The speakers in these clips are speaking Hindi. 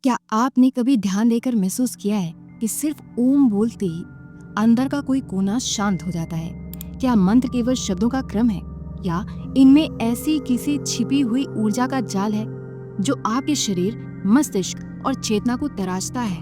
क्या आपने कभी ध्यान देकर महसूस किया है कि सिर्फ ओम बोलते ही अंदर का कोई कोना शांत हो जाता है? क्या मंत्र केवल शब्दों का क्रम है या इनमें ऐसी किसी छिपी हुई ऊर्जा का जाल है जो आपके शरीर, मस्तिष्क और चेतना को तराशता है?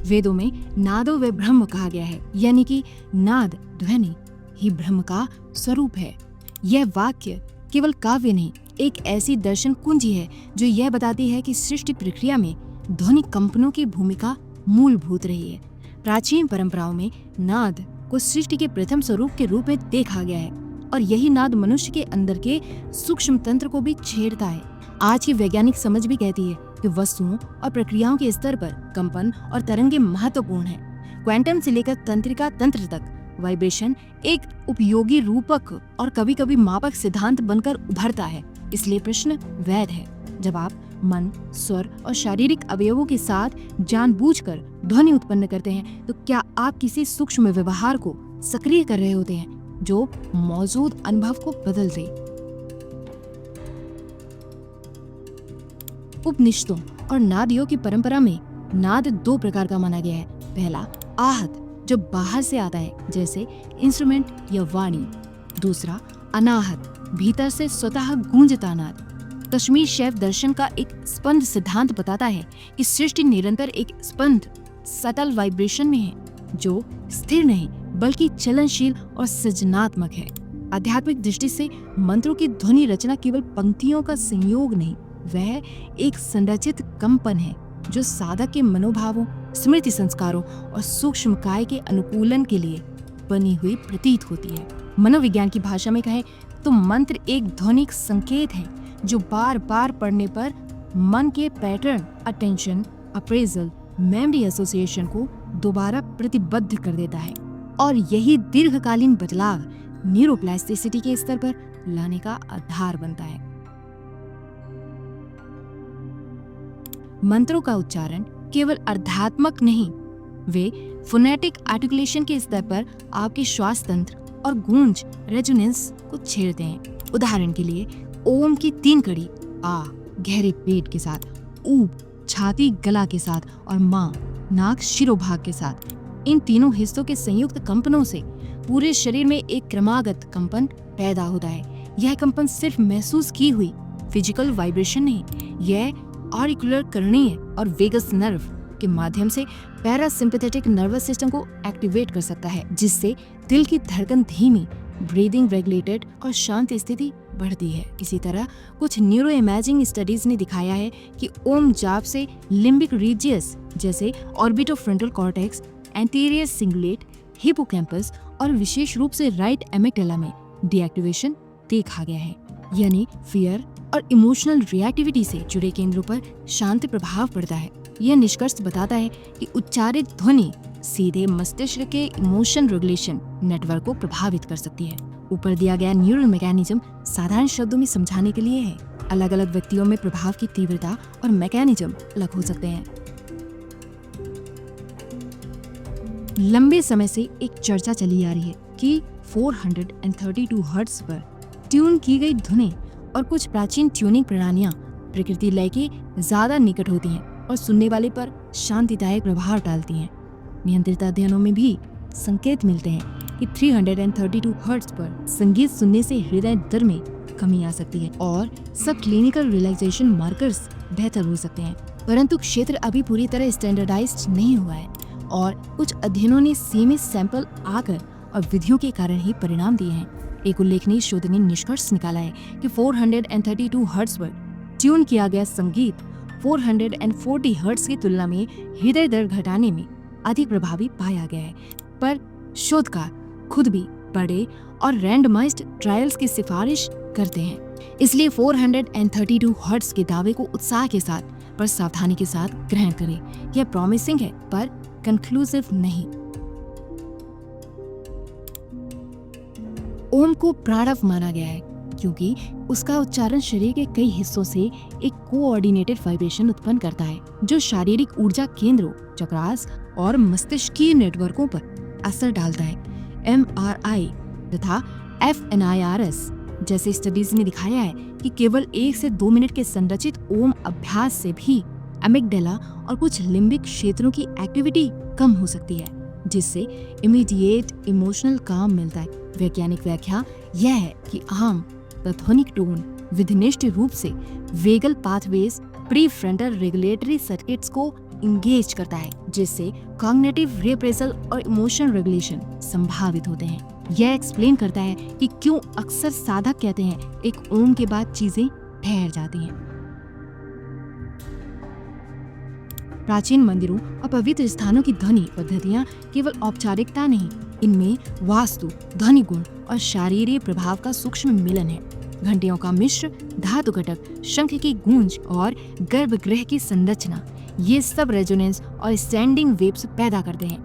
वेदों में नादो व ब्रह्म कहा गया है, यानी कि नाद ध्वनि ही ब्रह्म का स्वरूप है। यह वाक्य केवल काव्य नहीं, एक ऐसी दर्शन कुंजी है जो यह बताती है कि सृष्टि प्रक्रिया में ध्वनि कंपनों की भूमिका मूलभूत रही है। प्राचीन परंपराओं में नाद को सृष्टि के प्रथम स्वरूप के रूप में देखा गया है और यही नाद मनुष्य के अंदर के सूक्ष्म तंत्र को भी छेड़ता है। आज की वैज्ञानिक समझ भी कहती है कि वस्तुओं और प्रक्रियाओं के स्तर पर कंपन और तरंगे महत्वपूर्ण हैं। क्वांटम से लेकर तंत्रिका तंत्र तक वाइब्रेशन एक उपयोगी रूपक और कभी-कभी मापक सिद्धांत बनकर उभरता है। इसलिए प्रश्न वैध है। जब आप मन, स्वर और शारीरिक अवयवों के साथ जानबूझकर ध्वनि उत्पन्न करते हैं, तो क्या आप किसी सूक्ष्म व्यवहार को सक्रिय कर रहे होते हैं जो मौजूद अनुभव को बदल दे। उपनिषदों और नाद योग की परंपरा में नाद दो प्रकार का माना गया है। पहला आहत, जो बाहर से आता है जैसे इंस्ट्रूमेंट या वाणी। दूसरा अनाहत, भीतर से स्वतः गूंजता नाद। कश्मीर शैव दर्शन का एक स्पंद सिद्धांत बताता है कि सृष्टि निरंतर एक स्पंद सटल वाइब्रेशन में है जो स्थिर नहीं बल्कि चलनशील और सृजनात्मक है। आध्यात्मिक दृष्टि से मंत्रों की ध्वनि रचना केवल पंक्तियों का संयोग नहीं, वह एक संरचित कंपन है जो साधक के मनोभावों, स्मृति संस्कारों और सूक्ष्म काय के अनुकूलन के लिए बनी हुई प्रतीत होती है। मनोविज्ञान की भाषा में कहें तो मंत्र एक ध्वनिक संकेत है जो बार बार पढ़ने पर मन के pattern, attention, appraisal, memory association को दोबारा प्रतिबद्ध कर देता है और यही दीर्घकालीन बदलाव न्यूरोप्लास्टिसिटी के स्तर पर लाने का आधार बनता है। मंत्रों का उच्चारण केवल अर्धात्मक नहीं, वे फोनेटिक आर्टिकुलेशन के स्तर पर आपके श्वास तंत्र और गूंज रेजोनेंस को छेड़ते हैं। उदाहरण के लिए ओम की 3 कड़ी आ गहरे पेट के साथ, ऊप छाती गला के साथ और मां नाक शिरोभाग के साथ। इन तीनों हिस्सों के संयुक्त कंपनों से पूरे शरीर में एक क्रमागत कंपन पैदा होता है। यह कंपन सिर्फ महसूस की हुई फिजिकल वाइब्रेशन नहीं, यह ऑरिकुलर करणीय और वेगस नर्व के माध्यम से पैरासिम्पैथेटिक नर्वस सिस्टम को एक्टिवेट कर सकता है, जिससे दिल की धड़कन धीमी, ब्रीदिंग रेगुलेटेड और शांत स्थिति बढ़ती है। इसी तरह कुछ न्यूरो इमेजिंग स्टडीज ने दिखाया है कि ओम जाप से लिम्बिक रीजियस जैसे orbitofrontal cortex, anterior cingulate, hippocampus और विशेष रूप से राइट एमिग्डाला में डीएक्टिवेशन देखा गया है। यानी फियर और इमोशनल रिएक्टिविटी से जुड़े केंद्रों पर शांति प्रभाव पड़ता है। यह निष्कर्ष बताता है कि उच्चारित ध्वनि सीधे मस्तिष्क के इमोशन रेगुलेशन नेटवर्क को प्रभावित कर सकती है। ऊपर दिया गया न्यूरल मैकेनिज्म साधारण शब्दों में समझाने के लिए है। अलग अलग व्यक्तियों में प्रभाव की तीव्रता और मैकेनिज्म अलग हो सकते हैं। लंबे समय से एक चर्चा चली आ रही है कि 432 हर्ट्ज पर ट्यून की गई ध्वनि और कुछ प्राचीन ट्यूनिंग प्रणालियां प्रकृति लय के ज्यादा निकट होती हैं और सुनने वाले पर शांतिदायक प्रभाव डालती हैं। नियंत्रित अध्ययनों में भी संकेत मिलते हैं कि 332 हर्ट्ज पर संगीत सुनने से हृदय दर में कमी आ सकती है और सब क्लिनिकल रिलैक्सेशन मार्कर्स बेहतर हो सकते हैं। परंतु क्षेत्र अभी पूरी तरह स्टैंडर्डाइज्ड नहीं हुआ है और कुछ अध्ययनों ने सीमित सैंपल आकर और विधियों के कारण ही परिणाम दिए हैं। एक उल्लेखनीय शोध ने निष्कर्ष निकाला है कि 432 हर्ट्ज पर ट्यून किया गया संगीत 440 हर्ट्ज की तुलना में हृदय दर घटाने में अधिक प्रभावी पाया गया है। पर शोधकार खुद भी बड़े और रैंडमाइज्ड ट्रायल्स की सिफारिश करते हैं। इसलिए 432 हर्ट्ज के दावे को उत्साह के साथ पर सावधानी के साथ ग्रहण करें। यह प्रॉमिसिंग है पर कंक्लूसिव नहीं। ओम को प्राणव माना गया है क्योंकि उसका उच्चारण शरीर के कई हिस्सों से एक कोऑर्डिनेटेड वाइब्रेशन उत्पन्न करता है जो शारीरिक ऊर्जा केंद्रों, चक्रास और मस्तिष्कीय नेटवर्कों पर असर डालता है। MRI तथा FNIRS जैसे स्टडीज ने दिखाया है कि केवल 1 से 2 मिनट के संरचित ओम अभ्यास से भी एमिगडाला और कुछ लिम्बिक क्षेत्रों की एक्टिविटी कम हो सकती है, जिससे इमीडिएट इमोशनल काम मिलता है। वैज्ञानिक व्याख्या यह है कि आम तथोनिक टोन विधिनिष्ठ रूप से vagal pathways prefrontal regulatory circuits को इंगेज करता है, जिससे कॉग्निटिव रिप्रेसल और इमोशन रेगुलेशन संभावित होते हैं। यह एक्सप्लेन करता है कि क्यों अक्सर साधक कहते हैं एक ओम के बाद चीजें ठहर जाती हैं। प्राचीन मंदिरों और पवित्र स्थानों की ध्वनि पद्धतियां केवल औपचारिकता नहीं, इनमें वास्तु, ध्वनि गुण और शारीरिक प्रभाव का सूक्ष्म मिलन है। घंटियों का मिश्र, धातु घटक, शंख की गूंज और गर्भगृह की संरचना, ये सब रेजोनेंस और स्टैंडिंग वेव्स पैदा करते हैं,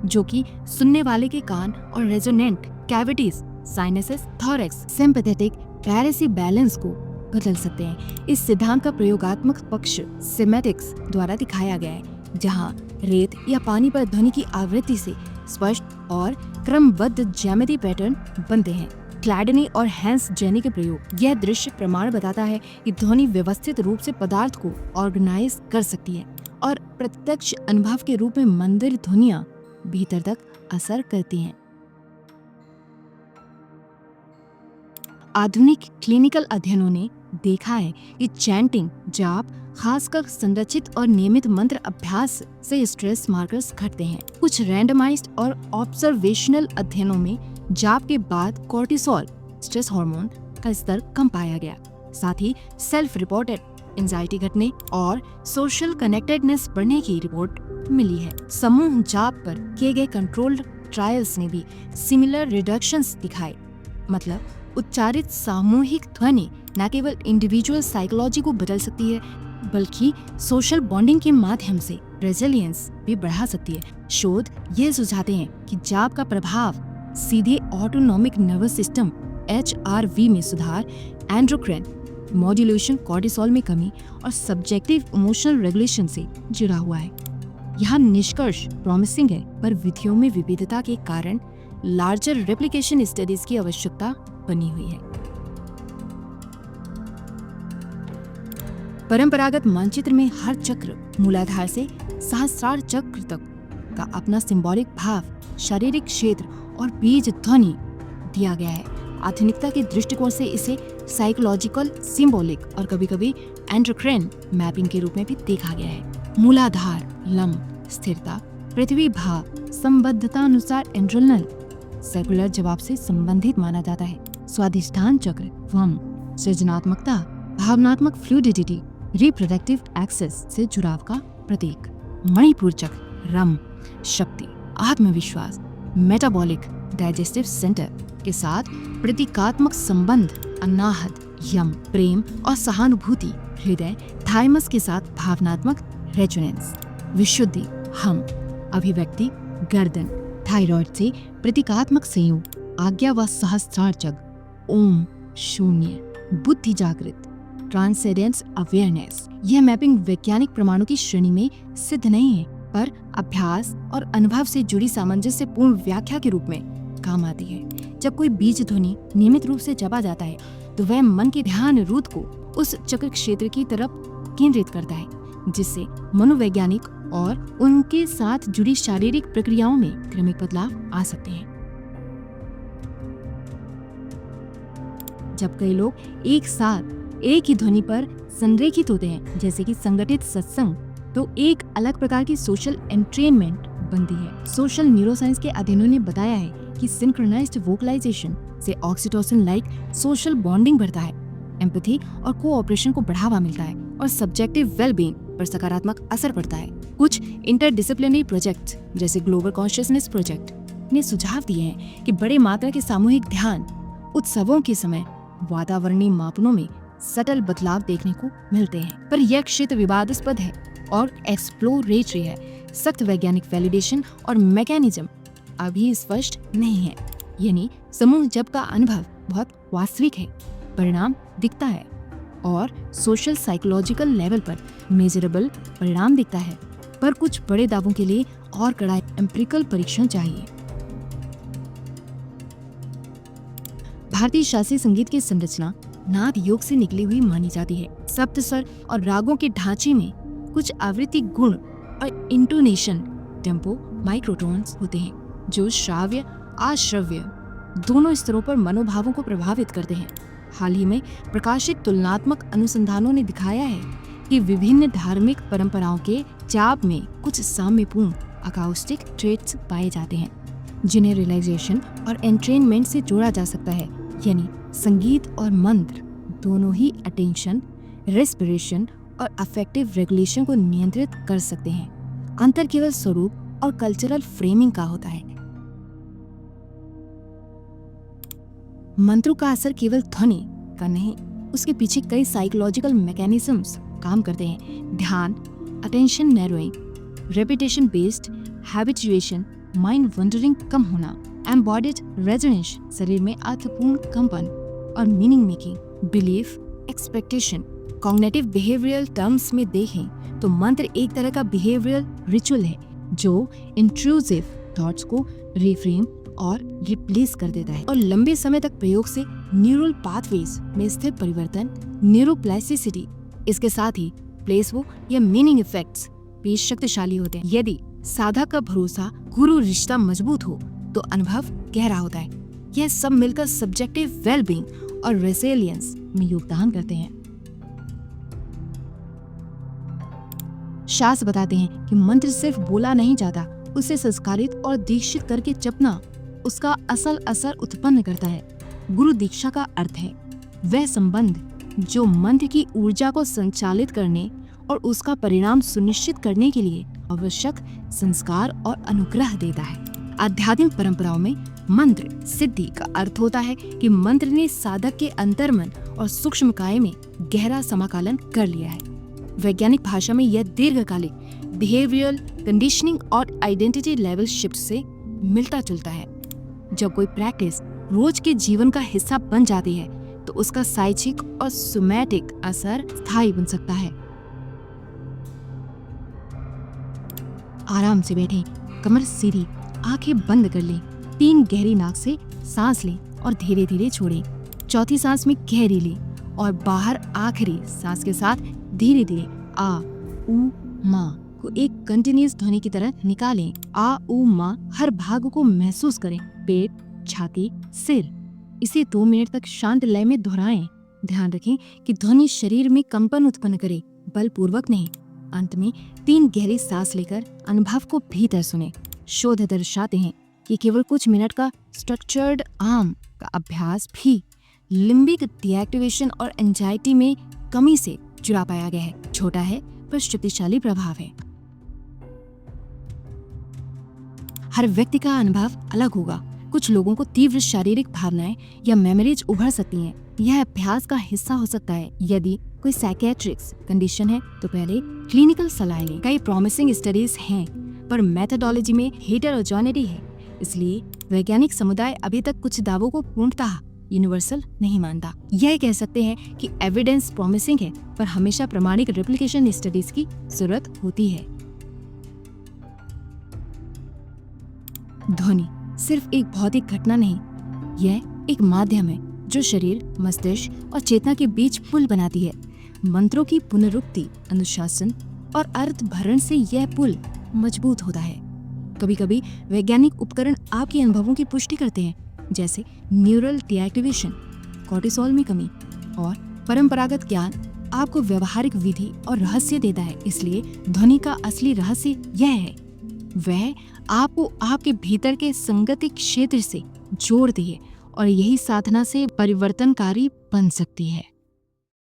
जो कि सुनने वाले के कान और resonant cavities, sinuses, thorax, sympathetic पैरासिम्बैलेंस को बदल सकते हैं। इस सिद्धांत का प्रयोगात्मक पक्ष सिमेटिक्स द्वारा दिखाया गया है, जहां रेत या पानी पर ध्वनि की आवृत्ति से स्पष्ट और क्रमबद्ध ज्यामिति पैटर्न बनते हैं। क्लैडनी और हैंस जेनी के प्रयोग, यह दृश्य प्रमाण बताता है कि ध्वनि व्यवस्थित रूप से पदार्थ को ऑर्गेनाइज कर सकती है और प्रत्यक्ष अनुभव के रूप में मंदिर ध्वनियां भीतर तक असर करती हैं। आधुनिक क्लिनिकल अध्ययनों ने देखा है कि चैंटिंग, जाप, खासकर संरचित और नियमित मंत्र अभ्यास से स्ट्रेस मार्कर्स घटते हैं। कुछ रैंडमाइज्ड और ऑब्जर्वेशनल अध्ययनों में जाप के बाद कोर्टिसोल, स्ट्रेस हार्मोन का स्तर कम पाया गया। साथ ही सेल्फ रिपोर्टेड एंजाइटी घटने और सोशल कनेक्टेडनेस बढ़ने की रिपोर्ट मिली है। समूह जाप पर किए गए कंट्रोल्ड ट्रायल्स ने भी सिमिलर रिडक्शंस दिखाए। मतलब उच्चारित सामूहिक ध्वनि न केवल इंडिविजुअल साइकोलॉजी को बदल सकती है, बल्कि सोशल बॉन्डिंग के माध्यम से रेजिलियंस भी बढ़ा सकती है। शोध ये सुझाते हैं कि जाप का प्रभाव सीधे ऑटोनॉमिक नर्वस सिस्टम HRV में सुधार, एंडोक्राइन मॉड्यूलेशन, कॉर्टिसोल में कमी और सब्जेक्टिव इमोशनल रेगुलेशन से जुड़ा हुआ है। यह निष्कर्ष प्रॉमिसिंग है, पर विधियों में विविधता के कारण लार्जर रेप्लिकेशन स्टडीज की आवश्यकता बनी हुई है। परंपरागत मानचित्र में हर चक्र मूलाधार से सहस्रार चक्र तक का अपना सिंबॉलिक भाव, शारीरिक क्षेत्र और बीज ध्वनि दिया गया है। आधुनिकता के दृष्टिकोण से इसे साइकोलॉजिकल, सिंबॉलिक और कभी-कभी एंडोक्राइन मैपिंग के रूप में भी देखा गया है। मूलाधार लम, स्थिरता, पृथ्वी भाव, संबद्धता अनुसार एंड्रोनल सेकुलर जवाब से संबंधित माना जाता है। स्वाधिष्ठान चक्र वम, सृजनात्मकता, भावनात्मक फ्लूइडिटी, रिप्रोडक्टिव एक्सेस से जुड़ाव का प्रतीक। मणिपुर चक्र रम, शक्ति, आत्मविश्वास, मेटाबॉलिक डाइजेस्टिव सेंटर के साथ प्रतीकात्मक संबंध, अनाहत, यम, प्रेम और सहानुभूति, हृदय, थाइमस के साथ भावनात्मक रेजोनेंस। विशुद्धि हम, अभिव्यक्ति, गर्दन, थायराइड से प्रतीकात्मक संयोग, आज्ञा व सहस्त्रार चक्र, ओम, शून्य, बुद्धि जागृत, ट्रांसेंडेंस अवेयरनेस। यह मैपिंग वैज्ञानिक प्रमाणों की श्रेणी में सिद्ध नहीं है, पर अभ्यास और अनुभव से जुड़ी सामंजस्यपूर्ण व्याख्या के रूप में काम आती है। जब कोई बीज ध्वनि नियमित रूप से जपा जाता है, तो वह मन के ध्यान रूट को उस चक्र क्षेत्र की तरफ केंद्रित करता है, जिससे मनोवैज्ञानिक और उनके साथ जुड़ी शारीरिक प्रक्रियाओं में क्रमिक बदलाव आ सकते हैं। जब कई लोग एक साथ एक ही ध्वनि पर संरेखित होते हैं, जैसे कि संगठित सत्संग, तो एक अलग प्रकार की सोशल एंट्रेनमेंट बनती है। सोशल न्यूरोसाइंस के अध्ययनों ने बताया है कि सिंक्रोनाइज्ड वोकलाइजेशन से ऑक्सीटोसिन लाइक सोशल बॉन्डिंग बढ़ता है, एम्पैथी और कोऑपरेशन को बढ़ावा मिलता है और सब्जेक्टिव वेलबींग पर सकारात्मक असर पड़ता है। कुछ इंटरडिसिप्लिनरी प्रोजेक्ट्स जैसे ग्लोबल कॉन्शियसनेस प्रोजेक्ट ने सुझाव दिए हैं कि बड़े मात्रा के सामूहिक ध्यान उत्सवों के समय वातावरणीय मापनों में सटल बदलाव देखने को मिलते हैं, पर यह क्षेत्र विवादास्पद है और एक्सप्लोरेटरी है। सख्त वैज्ञानिक वैलिडेशन और मैकेनिज्म अभी स्पष्ट नहीं है, यानी समूह जप का अनुभव बहुत वास्तविक है, परिणाम दिखता है और सोशल साइकोलॉजिकल लेवल पर मेजरेबल परिणाम दिखता है, पर कुछ बड़े दावों के लिए और कड़ा एम्पिरिकल परीक्षण चाहिए। भारतीय शास्त्रीय संगीत की संरचना नाद योग से निकली हुई मानी जाती है। सप्त स्वर और रागों के ढांचे में कुछ आवृत्ति गुण और इंटोनेशन टेम्पो माइक्रोटोन्स होते हैं जो श्राव्य अश्रव्य दोनों स्तरों पर मनोभावों को प्रभावित करते हैं। हाल ही में प्रकाशित तुलनात्मक अनुसंधानों ने दिखाया है कि विभिन्न धार्मिक परंपराओं के जाप में कुछ साम्यपूर्ण अकाउस्टिक ट्रेट्स पाए जाते हैं जिन्हें रियलाइजेशन और एंट्रेनमेंट से जोड़ा जा सकता है। यानी संगीत और मंत्र दोनों ही अटेंशन, रेस्पिरेशन और अफेक्टिव रेगुलेशन को नियंत्रित कर सकते हैं। अंतर केवल स्वरूप और कल्चरल फ्रेमिंग का होता है। मंत्रों का असर केवल ध्वनि का नहीं, उसके पीछे कई साइकोलॉजिकल मैकेनिज्म्स काम करते हैं। ध्यान, attention narrowing, repetition based habituation, mind wandering कम होना, एम्बॉडिड रेजोनेंस शरीर में अर्थपूर्ण कंपन और meaning making, belief, expectation. Cognitive behavioural terms में देखें तो मंत्र एक तरह का बिहेवियरल रिचुअल है जो इंट्रूसिव थॉट्स को रिफ्रेम और रिप्लेस कर देता है और लंबे समय तक प्रयोग से न्यूरल पाथवेज में स्थित परिवर्तन, न्यूरोप्लास्टिसिटी, इसके साथ ही प्लेसबो या मीनिंग इफेक्ट्स भी शक्तिशाली होते हैं। यदि साधक का भरोसा, गुरु रिश्ता मजबूत हो तो अनुभव गहरा होता है। यह सब मिलकर सब्जेक्टिव वेलबींग और रेसिलियंस में योगदान करते हैं। शास्त्र बताते हैं कि मंत्र सिर्फ बोला नहीं जाता, उसे संस्कारित और दीक्षित करके जपना उसका असल असर उत्पन्न करता है। गुरु दीक्षा का अर्थ है वह संबंध जो मंत्र की ऊर्जा को संचालित करने और उसका परिणाम सुनिश्चित करने के लिए आवश्यक संस्कार और अनुग्रह देता है। आध्यात्मिक परंपराओं में मंत्र सिद्धि का अर्थ होता है कि मंत्र ने साधक के अंतर्मन और सूक्ष्म काया में गहरा समाकलन कर लिया है। वैज्ञानिक भाषा में यह दीर्घकालिक बिहेवियरल कंडीशनिंग और आइडेंटिटी लेवल शिफ्ट से मिलता जुलता है। जब कोई प्रैक्टिस रोज के जीवन का हिस्सा बन जाती है तो उसका साइचिक और सोमैटिक असर स्थायी बन सकता है। आराम से बैठें, कमर सीधी, आंखें बंद कर लें, 3 गहरी नाक से सांस लें और धीरे धीरे छोड़ें। चौथी सांस में गहरी लें और बाहर आखिरी सांस के साथ धीरे धीरे आ उ मा को एक कंटिन्यूअस ध्वनि की तरह निकालें। आ उ मा हर भाग को महसूस करें, पेट, छाती, सिर। इसे 2 मिनट तक शांत लय में दोहराएं। ध्यान रखें कि ध्वनि शरीर में कंपन उत्पन्न करे, बलपूर्वक नहीं। अंत में 3 गहरी सांस लेकर अनुभव को भीतर सुने। शोध दर्शाते हैं कि केवल कुछ मिनट का स्ट्रक्चर्ड आर्म का अभ्यास भी लिम्बिक डीएक्टिवेशन और एंजाइटी में कमी से जुड़ा पाया गया है। छोटा है पर शक्तिशाली प्रभाव है। हर व्यक्ति का अनुभव अलग होगा। कुछ लोगों को तीव्र शारीरिक भावनाएं या मेमोरीज उभर सकती हैं। यह अभ्यास का हिस्सा हो सकता है। यदि कोई साइकेट्रिक्स कंडीशन है तो पहले क्लिनिकल सलाह लें। कई प्रॉमिसिंग स्टडीज हैं पर मेथोडोलॉजी में हेटेरोजेनिटी है, इसलिए वैज्ञानिक समुदाय अभी तक कुछ दावों को पूर्णतः यूनिवर्सल नहीं मानता। यह कह सकते हैं कि एविडेंस प्रॉमिसिंग है पर हमेशा प्रमाणिक रेप्लिकेशन स्टडीज की जरूरत होती है। ध्वनि सिर्फ एक भौतिक घटना नहीं, यह एक माध्यम है जो शरीर, मस्तिष्क और चेतना के बीच पुल बनाती है। मंत्रों की पुनरुक्ति, अनुशासन और अर्थ भरण से यह पुल मजबूत होता है। कभी कभी वैज्ञानिक उपकरण आपके अनुभवों की पुष्टि करते हैं, जैसे न्यूरल डीएक्टिवेशन, कोर्टिसोल में कमी, और परंपरागत ज्ञान आपको व्यवहारिक विधि और रहस्य देता है। इसलिए ध्वनि का असली रहस्य यह है, वह आपको आपके भीतर के संगति क्षेत्र से जोड़ती है और यही साधना से परिवर्तनकारी बन सकती है।